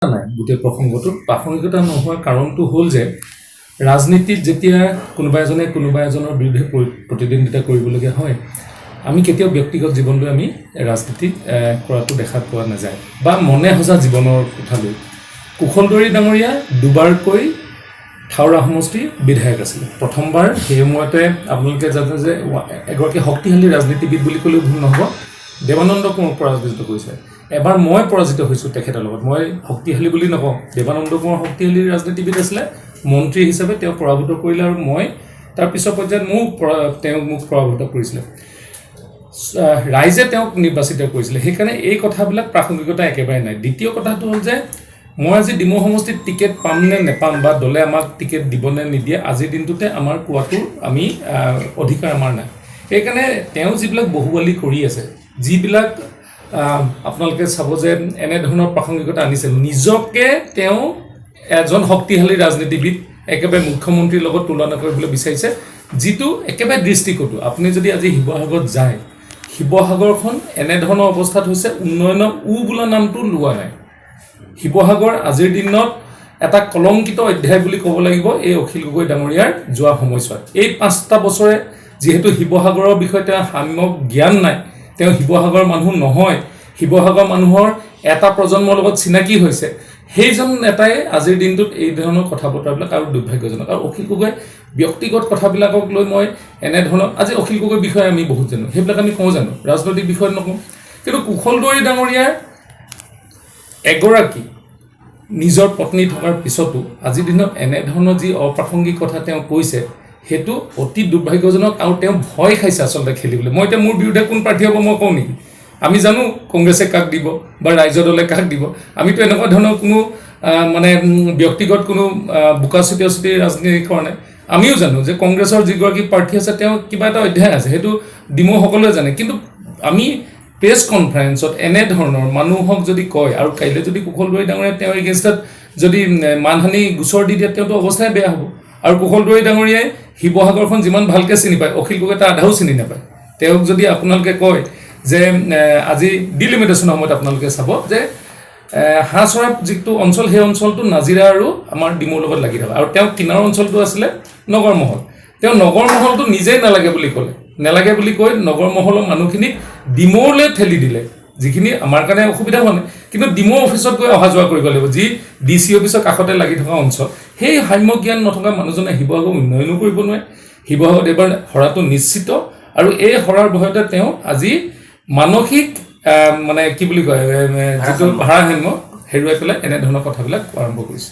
নাই গোটেই প্ৰসংগটো প্ৰাসংগিকতা নোহোৱাৰ কাৰণটো হ'ল যে ৰাজনীতিত যেতিয়া কোনোবা এজনৰ বিৰুদ্ধে প্ৰতিদ্বন্দ্বিতা কৰিবলগীয়া হয় আমি কেতিয়াও ব্যক্তিগত জীৱনলৈ আমি ৰাজনীতি কৰাটো দেখা পোৱা নাযায় বা মনে হজা জীৱনৰ কথালৈ কুশলদৰী ডাঙৰীয়া দুবাৰকৈ থাওৰা সমষ্টিৰ বিধায়ক আছিল প্ৰথমবাৰ সেই সময়তে আপোনালোকে জানে যে এগৰাকী শক্তিশালী ৰাজনীতিবিদ বুলি ক'লেও ভুল নহব দেৱানন্দ কোঁৱৰক পৰাজিত কৰিছে এবাৰ মই পৰাজিত হৈছো তেখেতৰ লগত মই শক্তিশালী বুলি নকওঁ দেৱানন্দ কোঁৱৰ শক্তিশালী ৰাজনীতিবিদ আছিলে মন্ত্ৰী হিচাপে তেওঁ পৰাভূত কৰিলে আৰু মই তাৰ পিছৰ পৰ্যায়ত মোক পৰাভূত কৰিছিলে ৰাইজে তেওঁক নিৰ্বাচিত কৰিছিলে সেইকাৰণে এই কথাবিলাক প্ৰাসংগিকতা একেবাৰে নাই দ্বিতীয় কথাটো হ'ল যে মই আজি ডিমৌ সমষ্টিত টিকেট পাম নে নেপাম বা দলে আমাক টিকেট দিব নে নিদিয়ে আজিৰ দিনটোতে আমাৰ কোৱাটো আমি অধিকাৰ আমাৰ নাই সেইকাৰণে তেওঁ যিবিলাক বহুৱালি কৰি আছে যিবিলাক আপোনালোকে চাব যে এনে ধৰণৰ প্ৰাসংগিকতা আনিছে নিজকে তেওঁ এজন শক্তিশালী ৰাজনীতিবিদ একেবাৰে মুখ্যমন্ত্ৰীৰ লগত তুলনা কৰিবলৈ বিচাৰিছে যিটো একেবাৰে দৃষ্টিকটু আপুনি যদি আজি শিৱসাগৰত যায় শিৱসাগৰখন এনে ধৰণৰ অৱস্থাত হৈছে উন্নয়নৰ বোলা নামটো লোৱা নাই শিৱসাগৰ আজিৰ দিনত এটা কলংকিত অধ্যায় বুলি ক'ব লাগিব এই অখিল গগৈ ডাঙৰীয়াৰ যোৱা সময়ছোৱাত এই 5টা বছৰে যেহেতু শিৱসাগৰৰ বিষয়ে তেওঁ সাম্যক জ্ঞান নাই তেওঁ শিৱসাগৰ মানুহ নহয় শিৱসাগৰ মানুহৰ এটা প্ৰজন্মৰ লগত চিনাকি হৈছে সেইজন নেতাই আজিৰ দিনটোত এই ধৰণৰ কথা বতৰাবিলাক আৰু দুৰ্ভাগ্যজনক আৰু অখিল গগৈ ব্যক্তিগত কথাবিলাকক লৈ মই এনে ধৰণৰ আজি অখিল গগৈৰ বিষয়ে আমি বহুত জানো সেইবিলাক আমি কওঁ জানো ৰাজনৈতিক বিষয়ত নকওঁ কিন্তু কুশলদৰী ডাঙৰীয়াৰ এগৰাকী নিজৰ পত্নী থকাৰ পিছতো আজিৰ দিনত এনে ধৰণৰ যি অপ্ৰাসংগিক কথা তেওঁ কৈছে হেতু অতি দুৰ্ভাগ্যজনক আৰু তেওঁ ভয় খাইছে আচলতে খেলিবলৈ মই এতিয়া মোৰ বিৰুদ্ধে কোন প্ৰাৰ্থী হ'ব মই কওঁ নেকি আমি জানো কংগ্ৰেছে কাক দিব বা ৰাজ্য দলে কাক দিব আমিতো এনেকুৱা ধৰণৰ কোনো মানে ব্যক্তিগত কোনো বুকাচুটি ৰাজনীতি কৰা নাই আমিও জানো যে কংগ্ৰেছৰ যিগৰাকী প্ৰাৰ্থী আছে তেওঁ কিবা এটা অধ্যায় আছে সেইটো ডিমৌ সকলোৱে জানে কিন্তু আমি প্ৰেছ কনফাৰেন্সত এনে ধৰণৰ মানুহক যদি কয় আৰু কাইলৈ যদি কুশলদৰী ডাঙৰীয়া তেওঁ এগেইনষ্টত যদি মানহানি গোচৰ দি দিয়ে তেওঁতো অৱস্থাই বেয়া হ'ব আৰু কুশলদৰী ডাঙৰীয়াই শিৱসাগৰখন যিমান ভালকৈ চিনি পায় অখিল গগৈ তাৰ আধাও চিনি নাপায় তেওঁক যদি আপোনালোকে কয় যে আজি ডিলিমিটেশ্যনৰ সময়ত আপোনালোকে চাব যে হাঁহচৰা যিটো অঞ্চল সেই অঞ্চলটো নাজিৰা আৰু আমাৰ ডিমৌৰ লগত লাগি থাকে আৰু তেওঁ কিনাৰৰ অঞ্চলটো আছিলে নগৰ মহল তেওঁ নগৰ মহলটো নিজেই নালাগে বুলি ক'লে নেলাগে বুলি কৈ নগৰ মহলৰ মানুহখিনিক ডিমৌলৈ ঠেলি দিলে যিখিনি আমাৰ কাৰণে অসুবিধা হোৱা নাই কিন্তু ডিমৌ অফিচত গৈ অহা যোৱা কৰিব লাগিব যি ডিচি অফিচৰ কাষতে লাগি থকা অঞ্চল সেই সাম্য জ্ঞান নথকা মানুহজনে শিৱসাগৰ উন্নয়নো কৰিব নোৱাৰে শিৱসাগৰত এবাৰ হৰাটো নিশ্চিত আৰু এই হৰাৰ ভয়তে তেওঁ আজি মানসিক মানে কি বুলি কয় যিটো ভাৰসাম্য হেৰুৱাই পেলাই এনে ধৰণৰ কথাবিলাক আৰম্ভ কৰিছে